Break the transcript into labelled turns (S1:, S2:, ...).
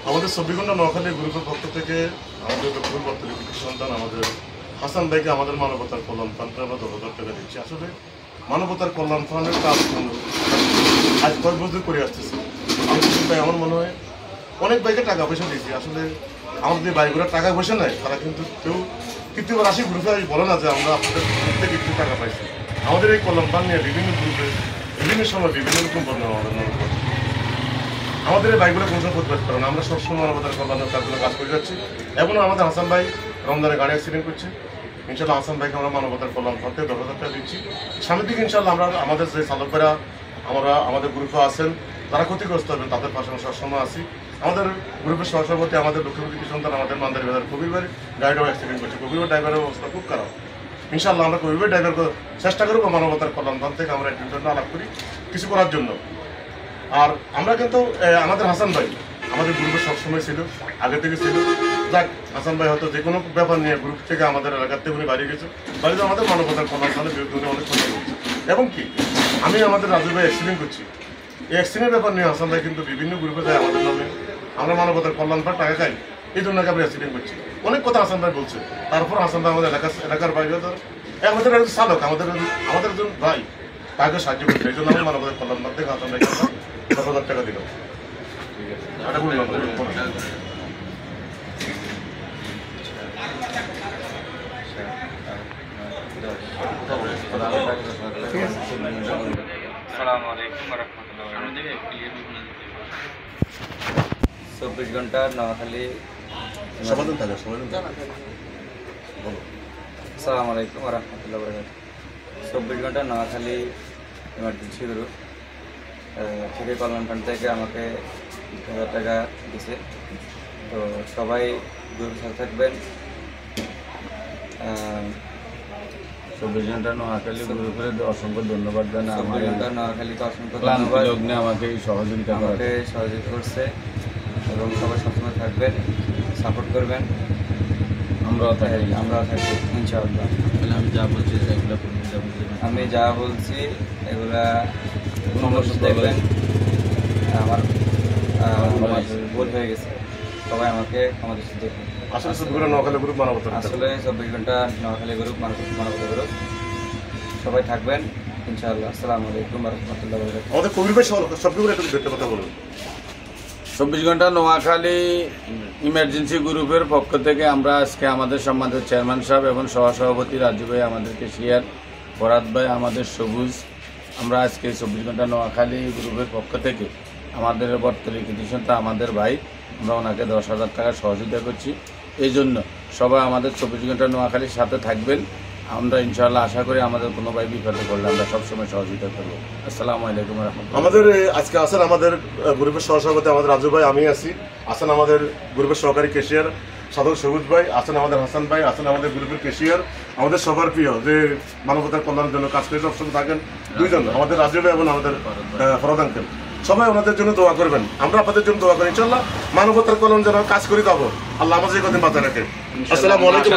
S1: আমাদের 24 ঘন্টা নোয়াখালী গ্রুপের পক্ষ থেকে আমাদের দক্ষিণ বর্তমানে সন্তান আমাদের হাসান ভাইকে আমাদের মানবতার কল্যাণ ফান্ডে আমরা 10,000 টাকা দিচ্ছি। আসলে মানবতার কল্যাণ ফান্ডের কাজ আজ কয়েক বছর করে আসতেছি। তাই আমার মনে হয় অনেক ভাইকে টাকা পয়সা দিয়েছি। আসলে আমাদের যে ভাইগুলো টাকা পয়সা নেয় তারা কিন্তু কেউ কৃত্রিম রাশি গ্রুপে বলে না যে আমরা আপনাদের গ্রুপ থেকে একটু টাকা পাইছি। আমাদের এই কল্যাণ ফান্ড নিয়ে বিভিন্ন গ্রুপে বিভিন্ন সময় বিভিন্ন রকম বর্ণনা আমাদের এই বাইকগুলো কোনো প্রতিবাদ করে না। আমরা সবসময় মানবতার কল্যাণের কাজগুলো কাজ করে যাচ্ছি। এবং আমাদের হাসান ভাই রমজানে গাড়ি অ্যাক্সিডেন্ট করছে। ইনশাল্লাহ হাসান ভাইকে আমরা মানবতার কল্যাণ ফান্ডে 10,000 টাকা দিচ্ছি। সামনের দিকে ইনশাল্লাহ আমরা আমাদের যে চালকেরা আমাদের গ্রুপে আছেন তারা ক্ষতিগ্রস্ত হবেন তাদের পাশে আমরা সবসময় আছি। আমাদের গ্রুপের সহসভাপতি আমাদের লক্ষ্মীপতি সন্তান আমাদের মান্দারি বাজার কবির ভাই গাড়িটাও অ্যাক্সিডেন্ট করছে। কবির ড্রাইভারের অবস্থা খুব খারাপ। ইনশাল্লাহ আমরা কবির ড্রাইভারকে চেষ্টা করবো মানবতার কল্যাণ ফান্ড থেকে আমরা একজন জন্য আলাপ করি কিছু করার জন্য। আর আমরা কিন্তু আমাদের হাসান ভাই আমাদের গ্রুপে সবসময় ছিল, আগে থেকে ছিল। যাক হাসান ভাই হয়তো যে কোনো ব্যাপার নিয়ে গ্রুপ থেকে আমাদের এলাকার থেকে উনি বাড়ি গেছে, বাড়িতে আমাদের মানবতার কল্যাণ ফান্ডের বিরুদ্ধে উনি অনেক কথা বলছে। এবং কি আমি আমাদের রাজু ভাই অ্যাক্সিডেন্ট করছি, এই অ্যাক্সিডেন্টের ব্যাপার নিয়ে হাসান ভাই কিন্তু বিভিন্ন গ্রুপে যায় আমাদের নামে আমরা মানবতার কল্যাণ ফান্ড টাকা খাই, এই জন্য আমরা অ্যাক্সিডেন্ট করছি। অনেক কথা হাসান ভাই বলছে। তারপর হাসান ভাই আমাদের এলাকার বাইরে আমাদের একজন চালক আমাদের একজন ভাই তাকে সাহায্য করছে। এই জন্য আমরা মানবতার কল্যাণ ফান্ড থেকে হাসান ভাইকে 10,000 টাকা দিল।
S2: আসসালামু আলাইকুম ওয়া রাহমাতুল্লাহি ওয়া বারাকাতুহু। 24 ঘন্টা নোয়াখালী।
S1: আসসালামু
S2: আলাইকুম ওয়া রাহমাতুল্লাহি ওয়া বারাকাতুহু। 24 ঘন্টা নোয়াখালী ইমার্জেন্সি গ্রুপ থেকে কল্যাণ ফান্ড থেকে আমাকে 10,000 টাকা দিছে। তো সবাই গ্রুপের সাথে থাকবেন।
S3: 24 ঘন্টা নোয়াখালী গ্রুপের অসংখ্য ধন্যবাদ জানাই।
S2: 24 ঘন্টা নোয়াখালীকে অসংখ্য ধন্যবাদ
S3: আমাকে সহযোগিতা
S2: করছে এবং সবাই সবসময় থাকবেন, সাপোর্ট করবেন। আমরাও থাকি ইনশাআল্লাহ। আমি যা বলছি এগুলা দেখবেন। আমার ভুল হয়ে গেছে, সবাই আমাকে আমাদের সাথে দেখবেন।
S1: আসলে 24
S2: ঘন্টা নোয়াখালী গ্রুপ মানবতা গ্রুপ সবাই থাকবেন ইনশাআল্লাহ। আসসালামু আলাইকুম ওয়া রাহমাতুল্লাহি ওয়া বারাকাতুহু।
S1: আমাদের কবির ভাই সবগুলো একটু দেখতে কথা বলুন।
S3: 24 ঘন্টা নোয়াখালী ইমার্জেন্সি গ্রুপের পক্ষ থেকে আমরা আজকে আমাদের সম্মানিত চেয়ারম্যান সাহেব এবং সহসভাপতি রাজু ভাই, আমাদেরকে শেয়ার বরাত ভাই, আমাদের সবুজ, আমরা আজকে 24 ঘন্টা নোয়াখালী গ্রুপের পক্ষ থেকে আমাদের বর্তমানে কৃতিসন্তা আমাদের ভাই, আমরা ওনাকে 10,000 টাকা সহযোগিতা করছি। এই জন্য সবাই আমাদের 24 ঘন্টা নোয়াখালীর সাথে থাকবেন। আমরা ইনশাআল্লাহ আশা করি আমাদের কোনো ভাই বিপদে পড়লে আমরা সবসময় সহযোগিতা করবো। আসসালামু আলাইকুম ওয়া রাহমাতুল্লাহ।
S1: আমাদের আজকে আছেন আমাদের গ্রুপের সহসভাপতি আমাদের রাজু ভাই, আমি আছি, আছেন আমাদের গ্রুপের সহকারী ক্যাশিয়ার সাধক সবুজ ভাই, আছেন আমাদের হাসান ভাই, আছেন আমাদের গ্রুপের ক্যাশিয়ার আমাদের সবার প্রিয় যে মানবতার কল্যাণের জন্য কাজ করে সবসময় থাকেন দুইজন, আমাদের রাজু ভাই এবং আমাদের ফরহাদ আঙ্কেল। সবাই ওনাদের জন্য দোয়া করবেন, আমরা আপনাদের জন্য দোয়া করি। ইনশাআল্লাহ মানবতার কল্যাণ যেন কাজ করি যাবো। আল্লাহ আমাদের কদিন বাঁচায় রাখে। আসসালামু আলাইকুম।